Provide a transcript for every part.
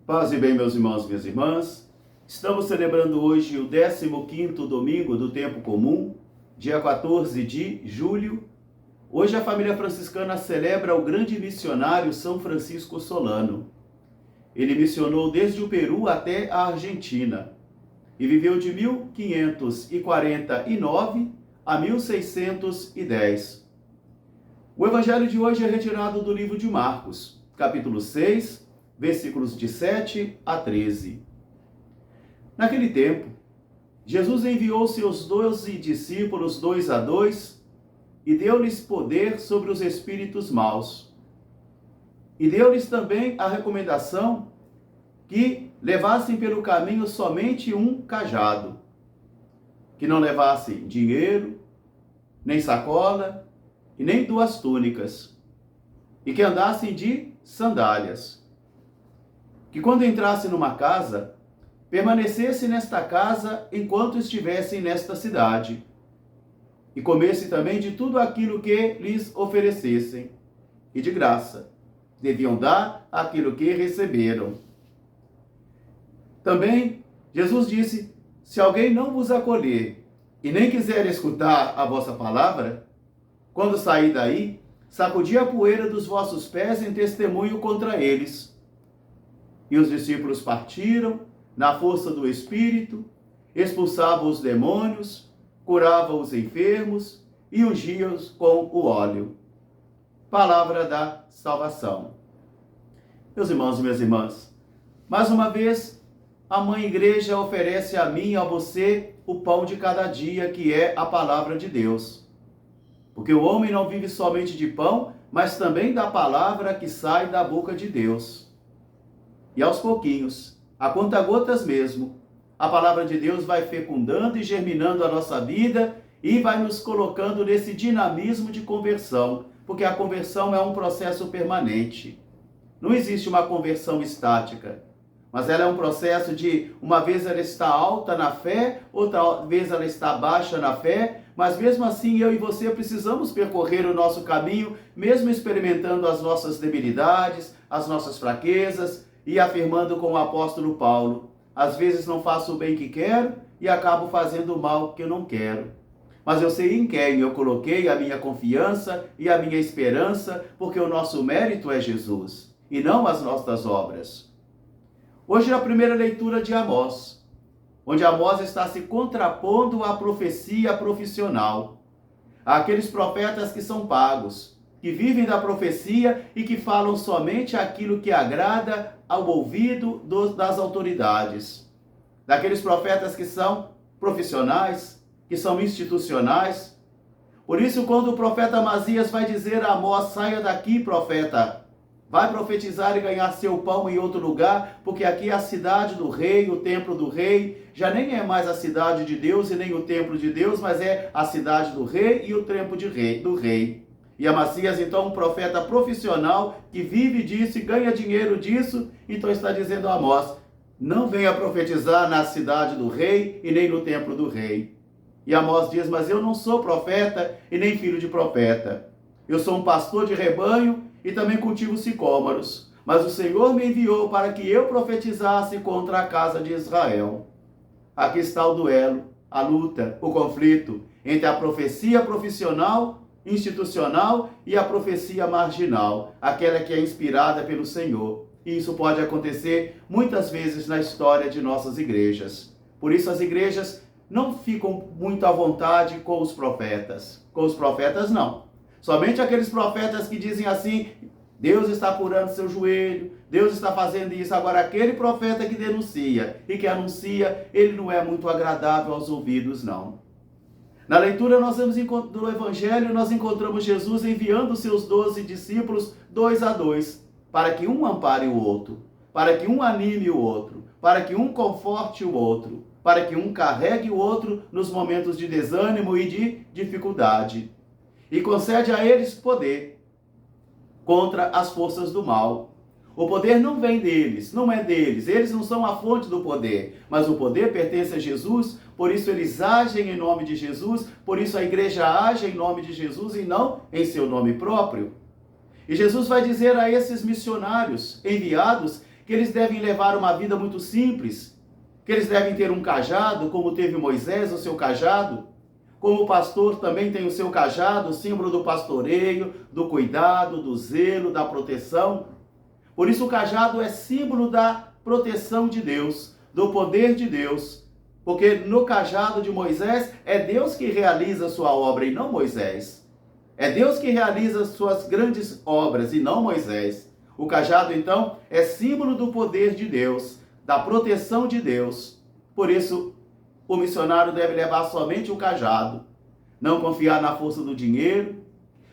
Paz e bem, meus irmãos e minhas irmãs. Estamos celebrando hoje o 15º domingo do tempo comum, dia 14 de julho. Hoje a família franciscana celebra o grande missionário São Francisco Solano. Ele missionou desde o Peru até a Argentina e viveu de 1549 a 1610. O evangelho de hoje é retirado do livro de Marcos, capítulo 6, versículos de 7 a 13. Naquele tempo, Jesus enviou seus 12 discípulos 2 a 2 e deu-lhes poder sobre os espíritos maus. E deu-lhes também a recomendação que levassem pelo caminho somente um cajado, que não levassem dinheiro, nem sacola e nem 2 túnicas, e que andassem de sandálias. Que quando entrasse numa casa, permanecesse nesta casa enquanto estivessem nesta cidade, e comesse também de tudo aquilo que lhes oferecessem, e de graça deviam dar aquilo que receberam. Também Jesus disse: se alguém não vos acolher e nem quiser escutar a vossa palavra, quando sair daí, sacudi a poeira dos vossos pés em testemunho contra eles. E os discípulos partiram na força do Espírito, expulsavam os demônios, curavam os enfermos e ungiam-os com o óleo. Palavra da salvação. Meus irmãos e minhas irmãs, mais uma vez, a Mãe Igreja oferece a mim e a você o pão de cada dia, que é a palavra de Deus. Porque o homem não vive somente de pão, mas também da palavra que sai da boca de Deus. E aos pouquinhos, a conta-gotas mesmo, a palavra de Deus vai fecundando e germinando a nossa vida e vai nos colocando nesse dinamismo de conversão, porque a conversão é um processo permanente. Não existe uma conversão estática, mas ela é um processo de, uma vez ela está alta na fé, outra vez ela está baixa na fé, mas mesmo assim eu e você precisamos percorrer o nosso caminho, mesmo experimentando as nossas debilidades, as nossas fraquezas, e afirmando com o apóstolo Paulo: às vezes não faço o bem que quero e acabo fazendo o mal que eu não quero. Mas eu sei em quem eu coloquei a minha confiança e a minha esperança, porque o nosso mérito é Jesus, e não as nossas obras. Hoje é a primeira leitura de Amós, onde Amós está se contrapondo à profecia profissional, àqueles profetas que são pagos, que vivem da profecia e que falam somente aquilo que agrada ao ouvido das autoridades. Daqueles profetas que são profissionais, que são institucionais. Por isso, quando o profeta Amazias vai dizer a Amós: saia daqui, profeta, vai profetizar e ganhar seu pão em outro lugar, porque aqui é a cidade do rei, o templo do rei, já nem é mais a cidade de Deus e nem o templo de Deus, mas é a cidade do rei e o templo do rei. E Amazias, então, um profeta profissional que vive disso e ganha dinheiro disso, então está dizendo a Amós: não venha profetizar na cidade do rei e nem no templo do rei. E Amós diz: mas eu não sou profeta e nem filho de profeta. Eu sou um pastor de rebanho e também cultivo sicômoros. Mas o Senhor me enviou para que eu profetizasse contra a casa de Israel. Aqui está o duelo, a luta, o conflito entre a profecia profissional, institucional e a profecia marginal, aquela que é inspirada pelo Senhor. E isso pode acontecer muitas vezes na história de nossas igrejas. Por isso as igrejas não ficam muito à vontade com os profetas. Com os profetas não. Somente aqueles profetas que dizem assim: Deus está curando seu joelho, Deus está fazendo isso. Agora aquele profeta que denuncia e que anuncia, ele não é muito agradável aos ouvidos, não. Na leitura do Evangelho, nós encontramos Jesus enviando seus 12 discípulos 2 a 2, para que um ampare o outro, para que um anime o outro, para que um conforte o outro, para que um carregue o outro nos momentos de desânimo e de dificuldade. E concede a eles poder contra as forças do mal. O poder não vem deles, não é deles, eles não são a fonte do poder, mas o poder pertence a Jesus, por isso eles agem em nome de Jesus, por isso a igreja age em nome de Jesus e não em seu nome próprio. E Jesus vai dizer a esses missionários enviados que eles devem levar uma vida muito simples, que eles devem ter um cajado, como teve Moisés, o seu cajado, como o pastor também tem o seu cajado, símbolo do pastoreio, do cuidado, do zelo, da proteção. Por isso o cajado é símbolo da proteção de Deus, do poder de Deus. Porque no cajado de Moisés é Deus que realiza a sua obra e não Moisés. É Deus que realiza as suas grandes obras e não Moisés. O cajado, então, é símbolo do poder de Deus, da proteção de Deus. Por isso, o missionário deve levar somente o cajado. Não confiar na força do dinheiro,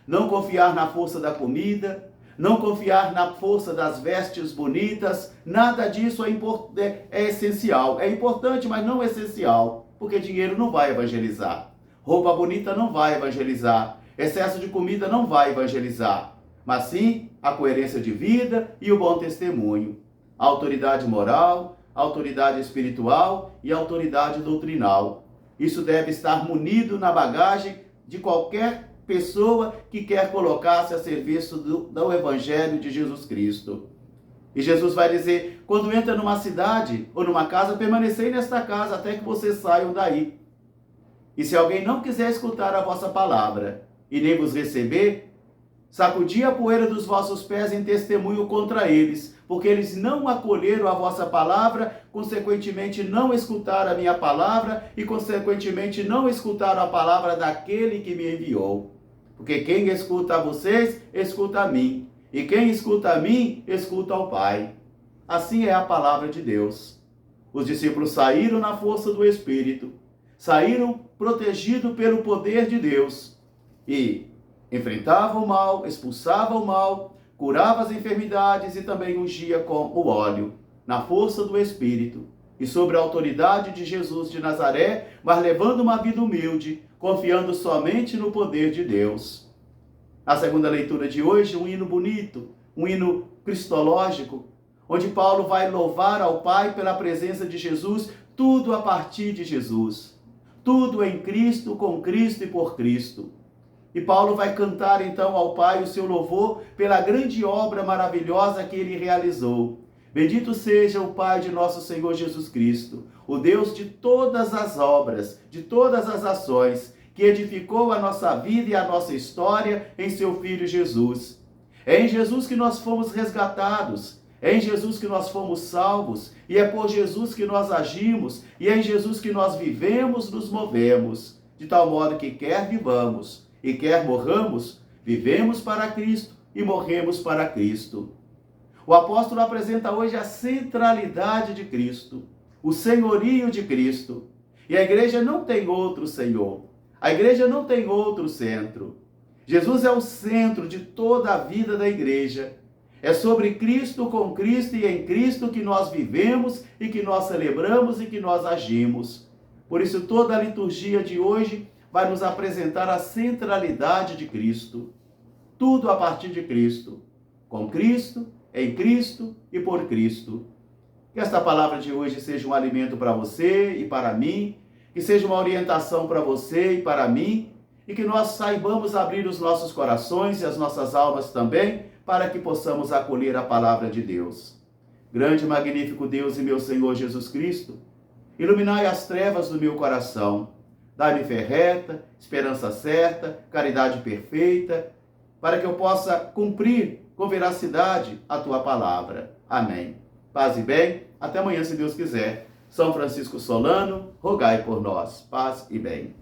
não confiar na força da comida, não confiar na força das vestes bonitas. Nada disso é essencial. É importante, mas não essencial, porque dinheiro não vai evangelizar. Roupa bonita não vai evangelizar. Excesso de comida não vai evangelizar. Mas sim a coerência de vida e o bom testemunho. A autoridade moral, a autoridade espiritual e a autoridade doutrinal. Isso deve estar munido na bagagem de qualquer pessoa que quer colocar-se a serviço do Evangelho de Jesus Cristo. E Jesus vai dizer, quando entra numa cidade ou numa casa, permanecei nesta casa até que vocês saiam daí. E se alguém não quiser escutar a vossa palavra e nem vos receber, sacudi a poeira dos vossos pés em testemunho contra eles, porque eles não acolheram a vossa palavra, consequentemente não escutaram a minha palavra e consequentemente não escutaram a palavra daquele que me enviou. Porque quem escuta a vocês, escuta a mim. E quem escuta a mim, escuta ao Pai. Assim é a palavra de Deus. Os discípulos saíram na força do Espírito, saíram protegidos pelo poder de Deus e enfrentavam o mal, expulsavam o mal, curava as enfermidades e também ungia com o óleo, na força do Espírito e sobre a autoridade de Jesus de Nazaré, mas levando uma vida humilde, confiando somente no poder de Deus. A segunda leitura de hoje, um hino bonito, um hino cristológico, onde Paulo vai louvar ao Pai pela presença de Jesus, tudo a partir de Jesus. Tudo em Cristo, com Cristo e por Cristo. E Paulo vai cantar então ao Pai o seu louvor pela grande obra maravilhosa que ele realizou. Bendito seja o Pai de nosso Senhor Jesus Cristo, o Deus de todas as obras, de todas as ações, que edificou a nossa vida e a nossa história em seu Filho Jesus. É em Jesus que nós fomos resgatados, é em Jesus que nós fomos salvos, e é por Jesus que nós agimos, e é em Jesus que nós vivemos, nos movemos, de tal modo que quer vivamos e quer morramos, vivemos para Cristo e morremos para Cristo. O apóstolo apresenta hoje a centralidade de Cristo, o senhorio de Cristo. E a igreja não tem outro Senhor. A igreja não tem outro centro. Jesus é o centro de toda a vida da igreja. É sobre Cristo, com Cristo e em Cristo que nós vivemos e que nós celebramos e que nós agimos. Por isso, toda a liturgia de hoje vai nos apresentar a centralidade de Cristo. Tudo a partir de Cristo. Com Cristo, em Cristo e por Cristo. Que esta palavra de hoje seja um alimento para você e para mim, que seja uma orientação para você e para mim, e que nós saibamos abrir os nossos corações e as nossas almas também, para que possamos acolher a palavra de Deus. Grande e magnífico Deus e meu Senhor Jesus Cristo, iluminai as trevas do meu coração, dai-me fé reta, esperança certa, caridade perfeita, para que eu possa cumprir com veracidade a tua palavra. Amém. Paz e bem, até amanhã, se Deus quiser. São Francisco Solano, rogai por nós. Paz e bem.